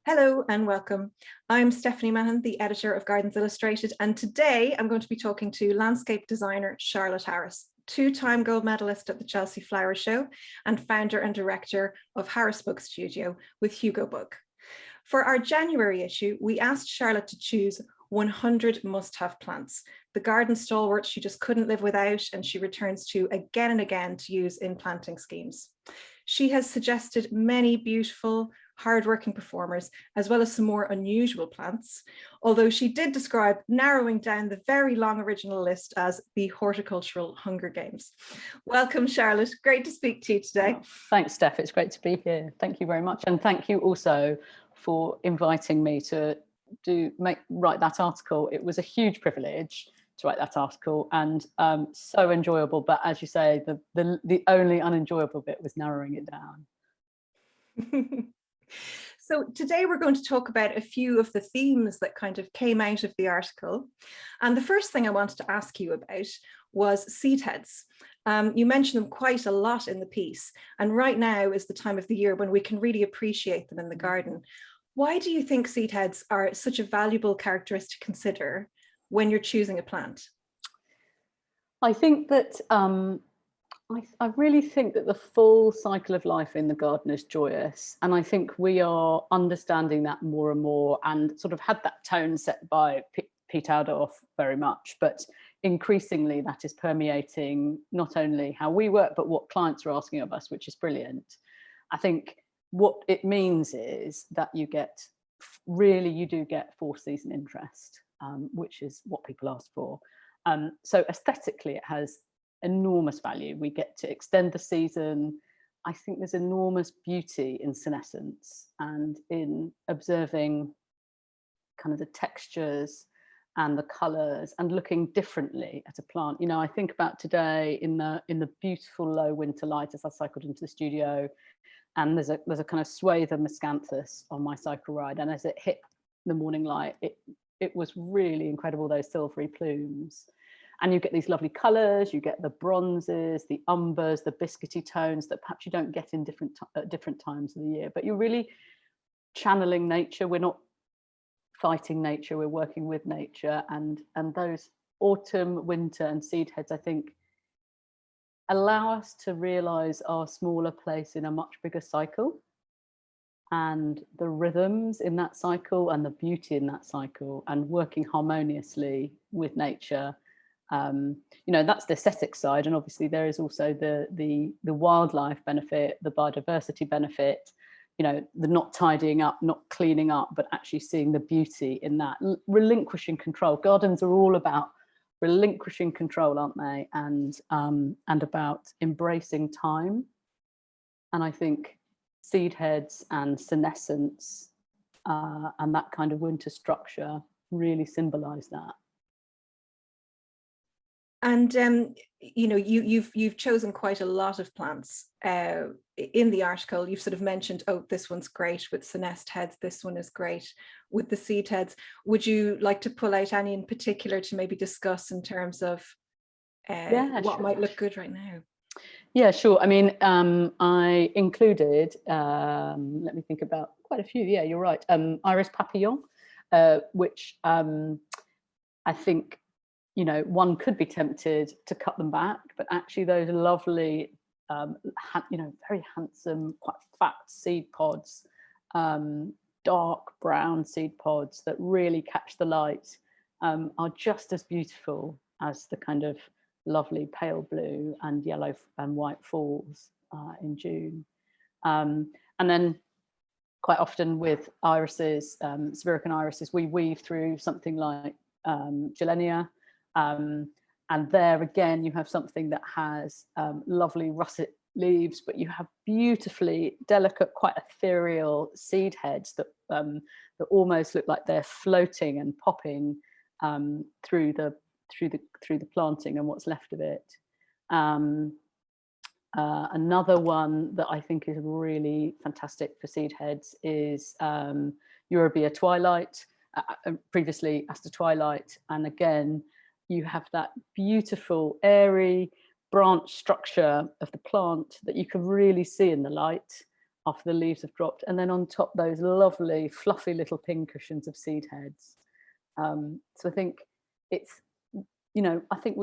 Hello and welcome. I'm Stephanie Mahon, the editor of Gardens Illustrated, and today I'm going to be talking to landscape designer Charlotte Harris, two-time gold medalist at the Chelsea Flower Show and founder and director of Harris Bugg Studio with Hugo Bugg. For our January issue, we asked Charlotte to choose 100 must-have plants, the garden stalwarts she just couldn't live without and she returns to again and again to use in planting schemes. She has suggested many beautiful, hardworking performers, as well as some more unusual plants, although she did describe narrowing down the very long original list as the horticultural Hunger Games. Welcome, Charlotte. Great to speak to you today. Oh, thanks, Steph. It's great to be here. Thank you very much. And thank you also for inviting me to write that article. It was a huge privilege to write that article and so enjoyable. But as you say, the only unenjoyable bit was narrowing it down. So today we're going to talk about a few of the themes that kind of came out of the article. And the first thing I wanted to ask you about was seed heads. You mentioned them quite a lot in the piece, and right now is the time of the year when we can really appreciate them in the garden. Why do you think seed heads are such a valuable characteristic to consider when you're choosing a plant? I think that I really think that the full cycle of life in the garden is joyous, and I think we are understanding that more and more, and sort of had that tone set by Pete Aldoff very much, but increasingly that is permeating not only how we work but what clients are asking of us, which is brilliant. I think what it means is that you do get four-season interest, which is what people ask for. So aesthetically it has enormous value. We get to extend the season. I think there's enormous beauty in senescence and in observing kind of the textures and the colours and looking differently at a plant. You know, I think about today in the beautiful low winter light as I cycled into the studio, and there's a kind of swathe of miscanthus on my cycle ride, and as it hit the morning light, it was really incredible, those silvery plumes. And you get these lovely colours, you get the bronzes, the umbers, the biscuity tones that perhaps you don't get in different times of the year. But you're really channeling nature. We're not fighting nature, we're working with nature. And those autumn, winter and seed heads, I think, allow us to realise our smaller place in a much bigger cycle, and the rhythms in that cycle and the beauty in that cycle, and working harmoniously with nature. You know, that's the aesthetic side, and obviously there is also the wildlife benefit, the biodiversity benefit, you know, the not tidying up, not cleaning up, but actually seeing the beauty in that, relinquishing control. Gardens are all about relinquishing control, aren't they, and about embracing time. And I think seed heads and senescence and that kind of winter structure really symbolize that. And you know, you've chosen quite a lot of plants in the article. You've sort of mentioned, oh, this one's great with senesced heads, this one is great with the seed heads. Would you like to pull out any in particular to maybe discuss in terms of what might look good right now? Yeah, sure. I mean, I included, let me think about quite a few. Yeah, you're right. Iris papillon, which I think, you know, one could be tempted to cut them back, but actually those lovely, you know, very handsome, quite fat seed pods, dark brown seed pods that really catch the light, are just as beautiful as the kind of lovely pale blue and yellow and white falls in June. And then quite often with irises, Siberican irises, we weave through something like Gilenia. And there again, you have something that has lovely russet leaves, but you have beautifully delicate, quite ethereal seed heads that almost look like they're floating and popping through the planting and what's left of it. Another one that I think is really fantastic for seed heads is Eurobia Twilight, previously Aster Twilight, and again, you have that beautiful airy branch structure of the plant that you can really see in the light, after the leaves have dropped, and then on top those lovely fluffy little pincushions of seed heads. So I think it's, I think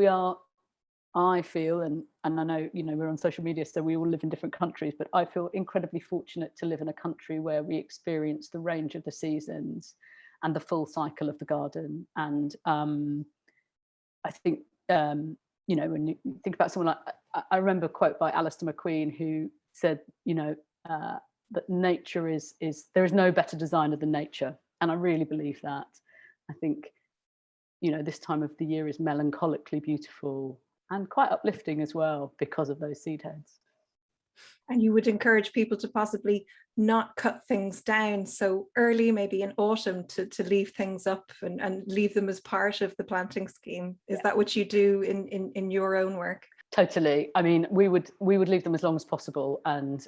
I feel, and I know, we're on social media, so we all live in different countries, but I feel incredibly fortunate to live in a country where we experience the range of the seasons and the full cycle of the garden. And I think, when you think about someone like, I remember a quote by Alistair McQueen, who said, that nature is there is no better designer than nature. And I really believe that. I think, this time of the year is melancholically beautiful and quite uplifting as well because of those seed heads. And you would encourage people to possibly not cut things down so early, maybe in autumn, to leave things up and leave them as part of the planting scheme. Is that what you do in your own work? Totally. I mean, we would leave them as long as possible, and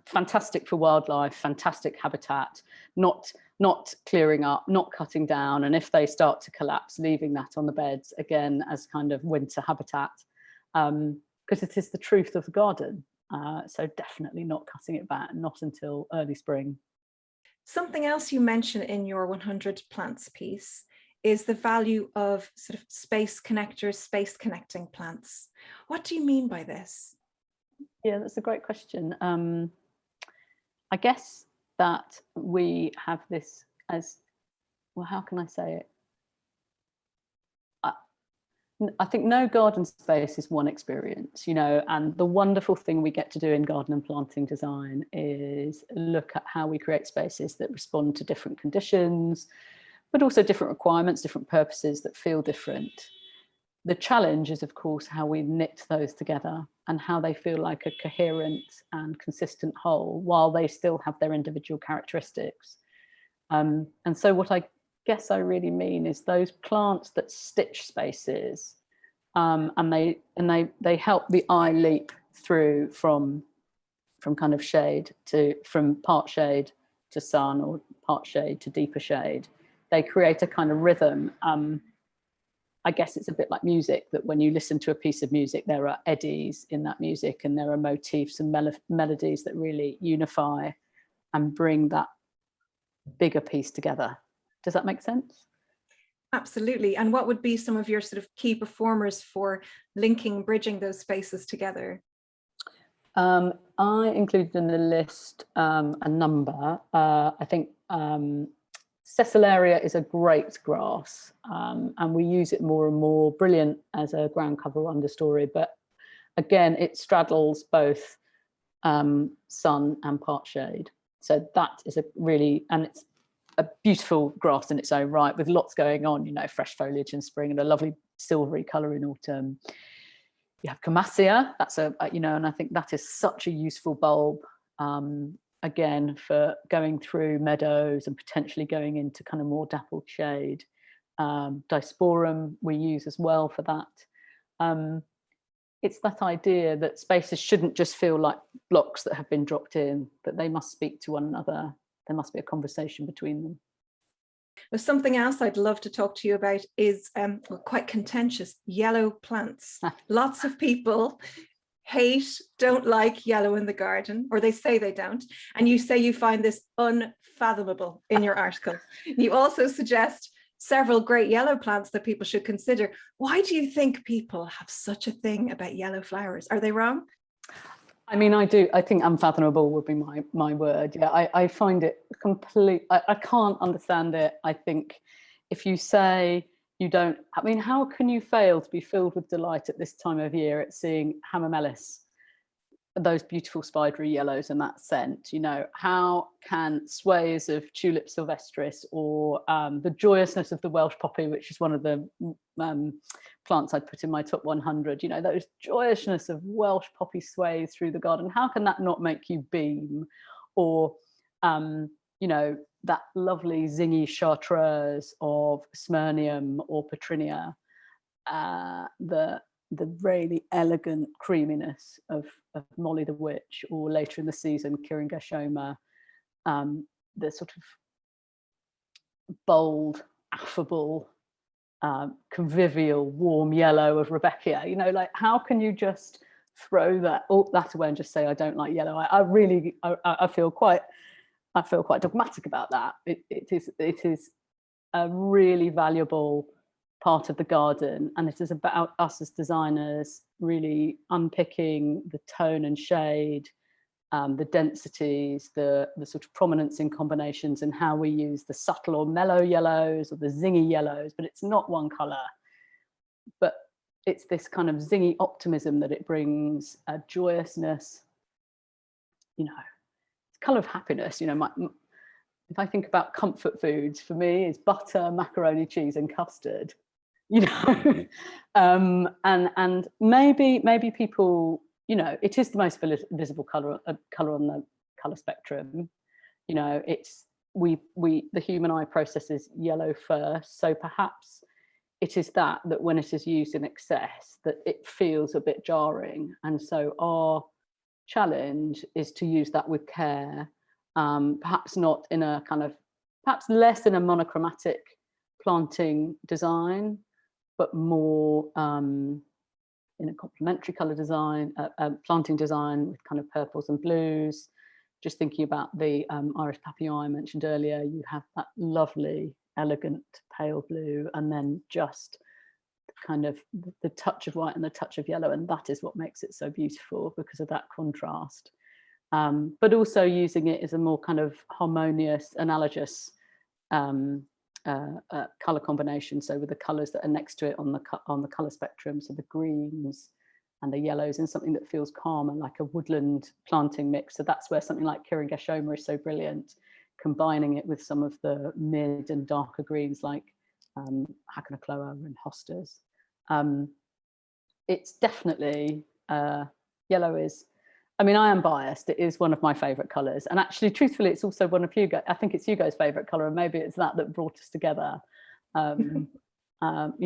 fantastic for wildlife, fantastic habitat, not clearing up, not cutting down, and if they start to collapse, leaving that on the beds again as kind of winter habitat, because it is the truth of the garden. So definitely not cutting it back, not until early spring. Something else you mention in your 100 plants piece is the value of sort of space connectors, space connecting plants. What do you mean by this? Yeah, that's a great question. I guess that we have this as, well, how can I say it? I think no garden space is one experience, and the wonderful thing we get to do in garden and planting design is look at how we create spaces that respond to different conditions, but also different requirements, different purposes that feel different. The challenge is, of course, how we knit those together and how they feel like a coherent and consistent whole while they still have their individual characteristics. And so what I guess I really mean is those plants that stitch spaces, and they help the eye leap through from kind of shade from part shade to sun, or part shade to deeper shade. They create a kind of rhythm. I guess it's a bit like music, that when you listen to a piece of music, there are eddies in that music, and there are motifs and melodies that really unify and bring that bigger piece together. Does that make sense? Absolutely. And what would be some of your sort of key performers for bridging those spaces together? I included in the list a number. I think Cecilaria is a great grass, and we use it more and more. Brilliant as a ground cover understory, but again, it straddles both sun and part shade. So that is and it's a beautiful grass in its own right, with lots going on, fresh foliage in spring and a lovely silvery colour in autumn. You have Camassia, that's and I think that is such a useful bulb, again, for going through meadows and potentially going into kind of more dappled shade. Disporum we use as well for that. It's that idea that spaces shouldn't just feel like blocks that have been dropped in, that they must speak to one another. There must be a conversation between them. Well, something else I'd love to talk to you about is quite contentious, yellow plants. Lots of people don't like yellow in the garden, or they say they don't. And you say you find this unfathomable in your article. You also suggest several great yellow plants that people should consider. Why do you think people have such a thing about yellow flowers? Are they wrong? I mean, I do. I think unfathomable would be my word. Yeah, I find it I can't understand it. I think if you say you don't, I mean, how can you fail to be filled with delight at this time of year at seeing Hamamelis, those beautiful spidery yellows and that scent? How can sways of Tulip sylvestris, or the joyousness of the Welsh poppy, which is one of the plants I'd put in my top 100, those joyousness of Welsh poppy sways through the garden, how can that not make you beam? Or that lovely zingy chartreuse of Smyrnium or Petrinia, the really elegant creaminess of Molly the Witch, or later in the season Kiringashoma, the sort of bold, affable, convivial, warm yellow of Rebecca. How can you just throw that all that away and just say I don't like yellow. I feel quite dogmatic about that. It is a really valuable part of the garden, and it is about us as designers really unpicking the tone and shade, the densities, the sort of prominence in combinations, and how we use the subtle or mellow yellows or the zingy yellows. But it's not one colour, but it's this kind of zingy optimism that it brings, a joyousness, you know, it's colour of happiness. You know, if I think about comfort foods, for me, it's butter, macaroni, cheese, and custard. You know, and maybe people, you know, it is the most visible colour on the colour spectrum. You know, it's the human eye processes yellow first, so perhaps it is that when it is used in excess that it feels a bit jarring, and so our challenge is to use that with care, perhaps not in a kind of, perhaps less in a monochromatic planting design, but more in a complementary colour design, planting design with kind of purples and blues. Just thinking about the Irish papillon I mentioned earlier, you have that lovely, elegant pale blue, and then just kind of the touch of white and the touch of yellow, and that is what makes it so beautiful because of that contrast. But also using it as a more kind of harmonious, analogous colour combination, so with the colours that are next to it on the colour spectrum, so the greens and the yellows, and something that feels calm and like a woodland planting mix. So that's where something like Kirin is so brilliant, combining it with some of the mid and darker greens like Hacknacloa and hostas. It's definitely, yellow is, I mean, I am biased. It is one of my favourite colours, and actually, truthfully, it's also one of Hugo. I think it's Hugo's favourite colour, and maybe it's that brought us together. You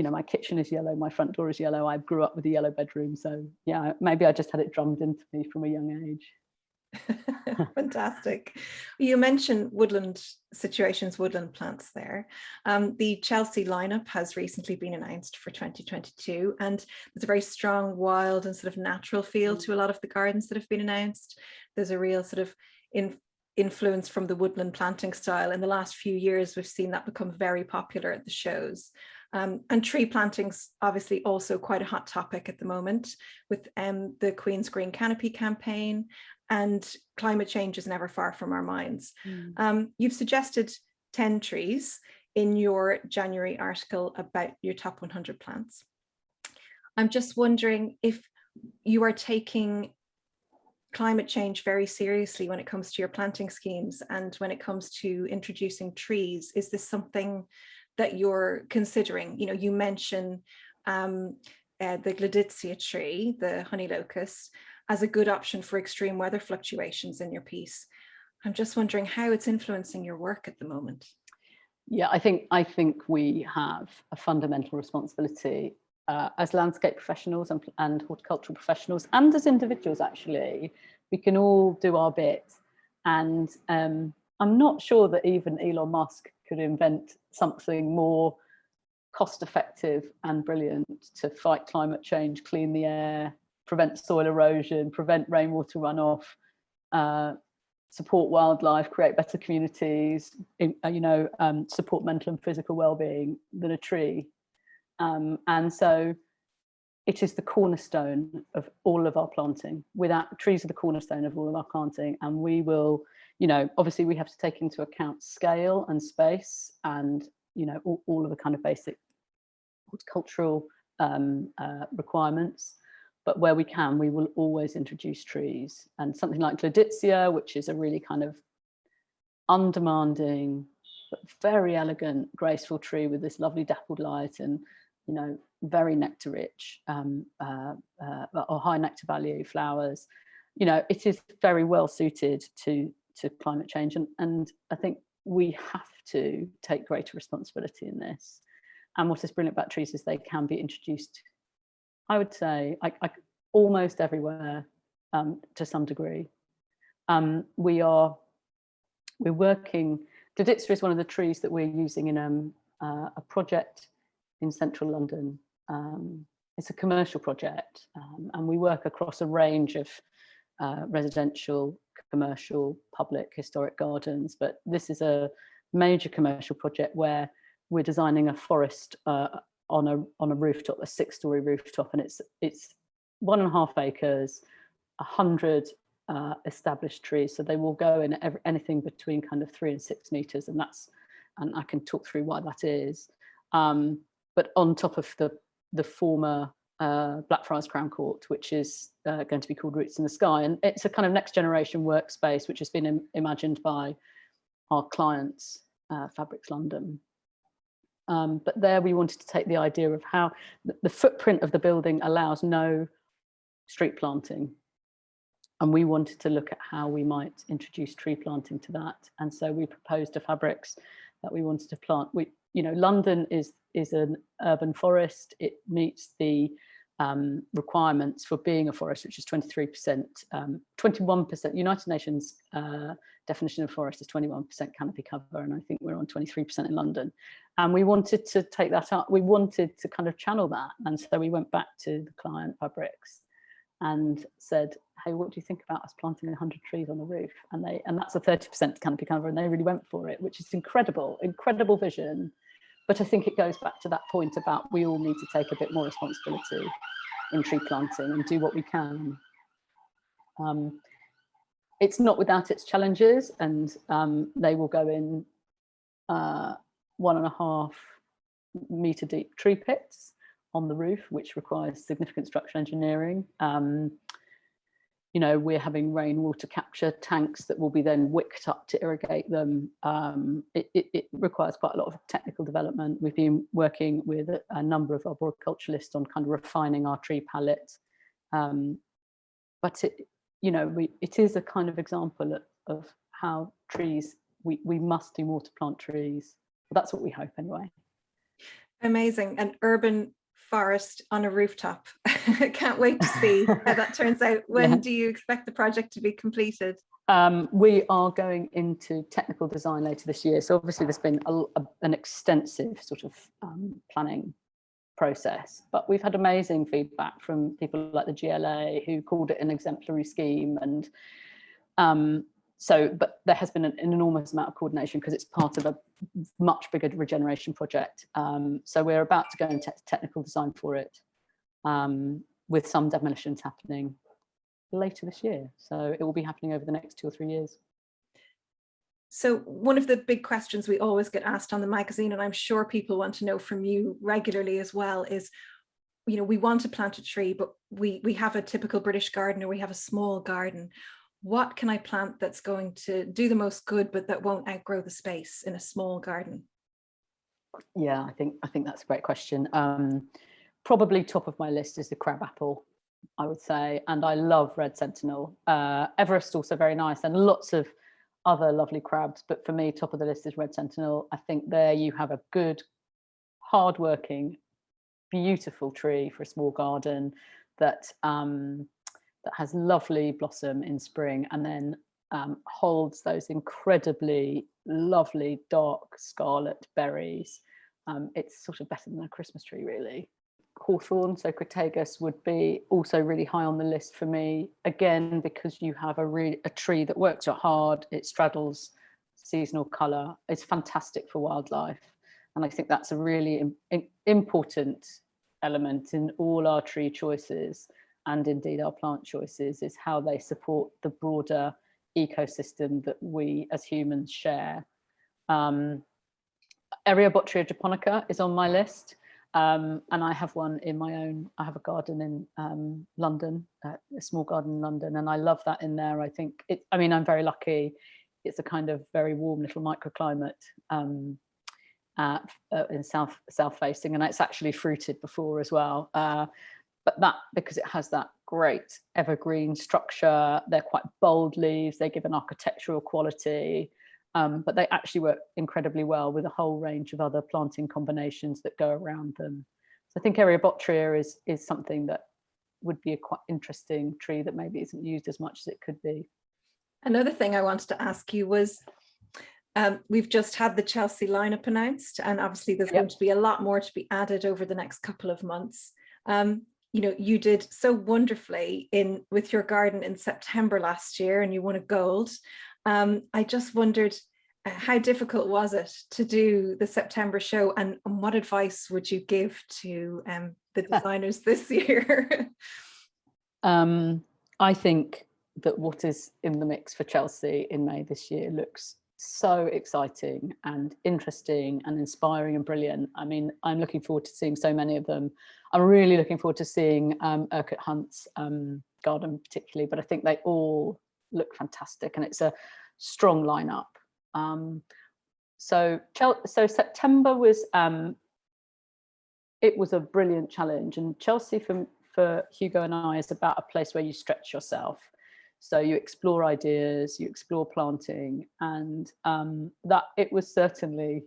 know, my kitchen is yellow, my front door is yellow. I grew up with a yellow bedroom, so yeah, maybe I just had it drummed into me from a young age. Fantastic. You mentioned woodland situations, woodland plants there. The Chelsea lineup has recently been announced for 2022, and there's a very strong wild and sort of natural feel to a lot of the gardens that have been announced. There's a real sort of influence from the woodland planting style. In the last few years, we've seen that become very popular at the shows. And tree planting's obviously also quite a hot topic at the moment with the Queen's Green Canopy campaign, and climate change is never far from our minds. You've suggested 10 trees in your January article about your top 100 plants. I'm just wondering if you are taking climate change very seriously when it comes to your planting schemes, and when it comes to introducing trees. Is this something that you're considering? You know, you mention the Gleditsia tree, the honey locust, as a good option for extreme weather fluctuations in your piece. I'm just wondering how it's influencing your work at the moment. Yeah, I think we have a fundamental responsibility as landscape professionals and horticultural professionals, and as individuals. Actually, we can all do our bit, and I'm not sure that even Elon Musk could invent something more cost-effective and brilliant to fight climate change, clean the air, prevent soil erosion, prevent rainwater runoff, support wildlife, create better communities, support mental and physical well-being than a tree. And so it is the cornerstone of all of our planting. Without trees are the cornerstone of all of our planting, and we will, you know, obviously we have to take into account scale and space, and you know, all of the kind of basic horticultural requirements. But where we can, we will always introduce trees, and something like Gleditsia, which is a really kind of undemanding but very elegant, graceful tree with this lovely dappled light and, you know, very nectar rich or high nectar value flowers. You know, it is very well suited to climate change, and I think we have to take greater responsibility in this. And what is brilliant about trees is they can be introduced, I would say, almost everywhere to some degree. We're working, Gleditsia is one of the trees that we're using in a project in central London it's a commercial project, and we work across a range of residential, commercial, public, historic gardens. But this is a major commercial project where we're designing a forest on a rooftop, a 6-story rooftop, and it's 1.5 acres, 100 established trees. So they will go in anything between kind of 3 and 6 meters, and I can talk through why that is. But on top of the former Blackfriars Crown Court, which is going to be called Roots in the Sky, and it's a kind of next generation workspace which has been imagined by our clients, Fabrics London. But there we wanted to take the idea of how the footprint of the building allows no street planting, and we wanted to look at how we might introduce tree planting to that. And so we proposed to Fabrics that we wanted to plant. London is an urban forest. It meets the requirements for being a forest, which is 23%, 21%. United Nations definition of forest is 21% canopy cover, and I think we're on 23% in London. And we wanted to take that up. We wanted to kind of channel that, and so we went back to the client, Fabrics, and said, "Hey, what do you think about us planting 100 trees on the roof?" And that's a 30% canopy cover, and they really went for it, which is incredible vision. But I think it goes back to that point about we all need to take a bit more responsibility in tree planting and do what we can. It's not without its challenges, and they will go in 1.5 meter deep tree pits on the roof, which requires significant structural engineering. We're having rainwater capture tanks that will be then wicked up to irrigate them. It requires quite a lot of technical development. We've been working with a number of arboriculturalists on kind of refining our tree palette. But it is a kind of example of how trees, we must do more to plant trees. That's what we hope anyway. Amazing. An urban forest on a rooftop. I can't wait to see how that turns out. When do you expect the project to be completed? We are going into technical design later this year. So obviously there's been an extensive sort of planning process, but we've had amazing feedback from people like the GLA who called it an exemplary scheme. And but there has been an enormous amount of coordination because it's part of a much bigger regeneration project. So we're about to go into technical design for it, with some demolitions happening later this year. So it will be happening over the next 2 or 3 years. So one of the big questions we always get asked on the magazine, and I'm sure people want to know from you regularly as well, is, we want to plant a tree, but we have a typical British garden, or we have a small garden. What can I plant that's going to do the most good, but that won't outgrow the space in a small garden? Yeah, I think that's a great question. Probably top of my list is the crabapple, I would say, and I love red sentinel. Everest also very nice, and lots of other lovely crabs, but for me, top of the list is red sentinel. I think there you have a good, hard-working, beautiful tree for a small garden that has lovely blossom in spring, and then holds those incredibly lovely dark scarlet berries. It's sort of better than a Christmas tree, really. Hawthorn, so Crataegus, would be also really high on the list for me, again because you have a tree that works hard, it straddles seasonal colour, it's fantastic for wildlife, and I think that's a really important element in all our tree choices, and indeed our plant choices, is how they support the broader ecosystem that we as humans share. Ereobotria japonica is on my list, and I have one in my own. I have a garden in London, a small garden in London, and I love that in there. I think I'm very lucky. It's a kind of very warm little microclimate in south facing, and it's actually fruited before as well. But that, because it has that great evergreen structure, they're quite bold leaves, they give an architectural quality, but they actually work incredibly well with a whole range of other planting combinations that go around them. So I think Ereobotria is something that would be a quite interesting tree that maybe isn't used as much as it could be. Another thing I wanted to ask you was, we've just had the Chelsea lineup announced, and obviously there's going to be a lot more to be added over the next couple of months. You know, you did so wonderfully with your garden in September last year, and you won a gold. I just wondered, how difficult was it to do the September show, and what advice would you give to the designers this year? I think that what is in the mix for Chelsea in May this year looks so exciting and interesting and inspiring and brilliant. I mean, I'm looking forward to seeing so many of them. I'm really looking forward to seeing Urquhart Hunt's garden particularly, but I think they all look fantastic, and it's a strong lineup. So September was it was a brilliant challenge, and Chelsea for Hugo and I is about a place where you stretch yourself. So you explore ideas, you explore planting, and that it was certainly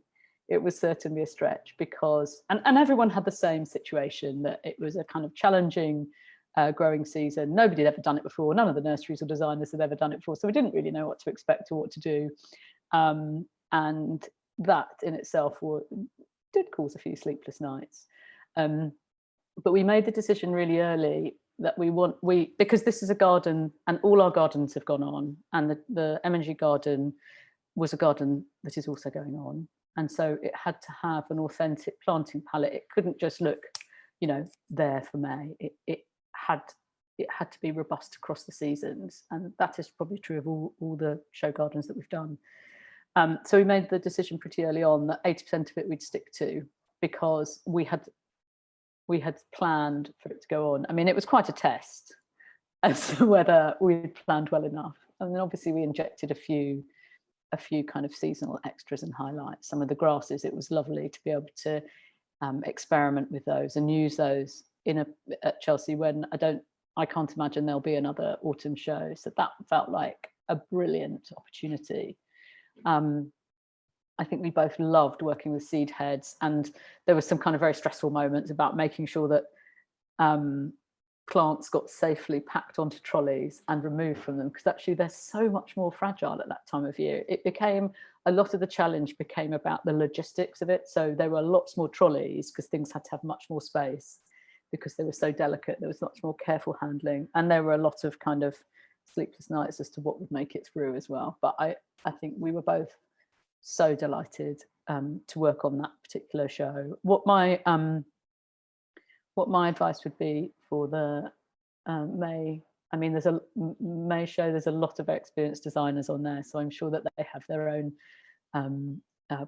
a stretch, because and everyone had the same situation, that it was a kind of challenging growing season. Nobody had ever done it before. None of the nurseries or designers had ever done it before, so we didn't really know what to expect or what to do, and that in itself did cause a few sleepless nights. But we made the decision really early that because this is a garden, and all our gardens have gone on, and the M&G garden was a garden that is also going on, and so it had to have an authentic planting palette. It couldn't just look, you know, there for May. It had to be robust across the seasons, and that is probably true of all the show gardens that we've done. So we made the decision pretty early on that 80% of it we'd stick to, because we had planned for it to go on. I mean, it was quite a test as to whether we'd planned well enough. And then obviously we injected a few kind of seasonal extras and highlights. Some of the grasses, it was lovely to be able to experiment with those and use those at Chelsea when I can't imagine there'll be another autumn show. So that felt like a brilliant opportunity. I think we both loved working with seed heads, and there were some kind of very stressful moments about making sure that plants got safely packed onto trolleys and removed from them, because actually they're so much more fragile at that time of year. A lot of the challenge became about the logistics of it. So there were lots more trolleys because things had to have much more space because they were so delicate. There was much more careful handling, and there were a lot of kind of sleepless nights as to what would make it through as well. But I think we were both so delighted to work on that particular show. What my advice would be for the May, I mean, there's a May show, there's a lot of experienced designers on there, so I'm sure that they have their own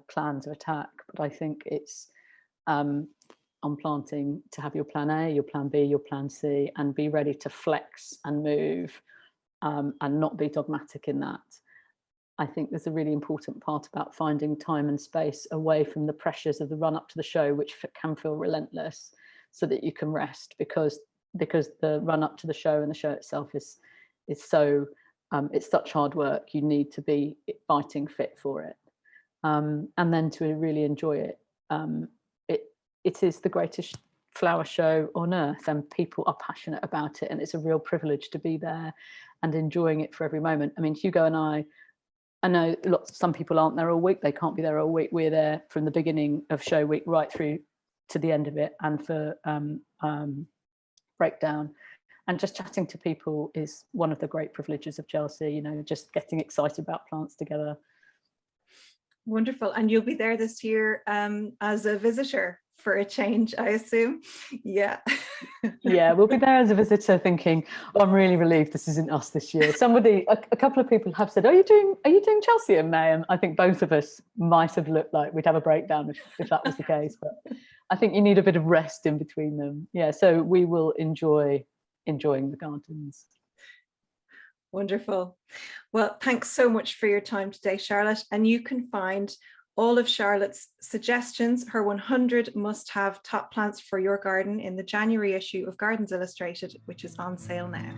plans of attack. But I think it's on planting to have your plan A, your plan B, your plan C, and be ready to flex and move and not be dogmatic in that. I think there's a really important part about finding time and space away from the pressures of the run up to the show, which can feel relentless, so that you can rest, because the run up to the show and the show itself is so it's such hard work. You need to be fighting fit for it, and then to really enjoy it. It is the greatest flower show on earth, and people are passionate about it, and it's a real privilege to be there and enjoying it for every moment. I mean, Hugo and I know some people aren't there all week, they can't be there all week. We're there from the beginning of show week right through to the end of it, and for breakdown, and just chatting to people is one of the great privileges of Chelsea, you know, just getting excited about plants together. Wonderful. And you'll be there this year as a visitor for a change, I assume. Yeah. Yeah, we'll be there as a visitor thinking, oh, I'm really relieved this isn't us this year. A couple of people have said, are you doing Chelsea in May? And I think both of us might have looked like we'd have a breakdown if that was the case. But I think you need a bit of rest in between them. Yeah, so we will enjoying the gardens. Wonderful. Well, thanks so much for your time today, Charlotte. And you can find all of Charlotte's suggestions, her 100 must-have top plants for your garden, in the January issue of Gardens Illustrated, which is on sale now.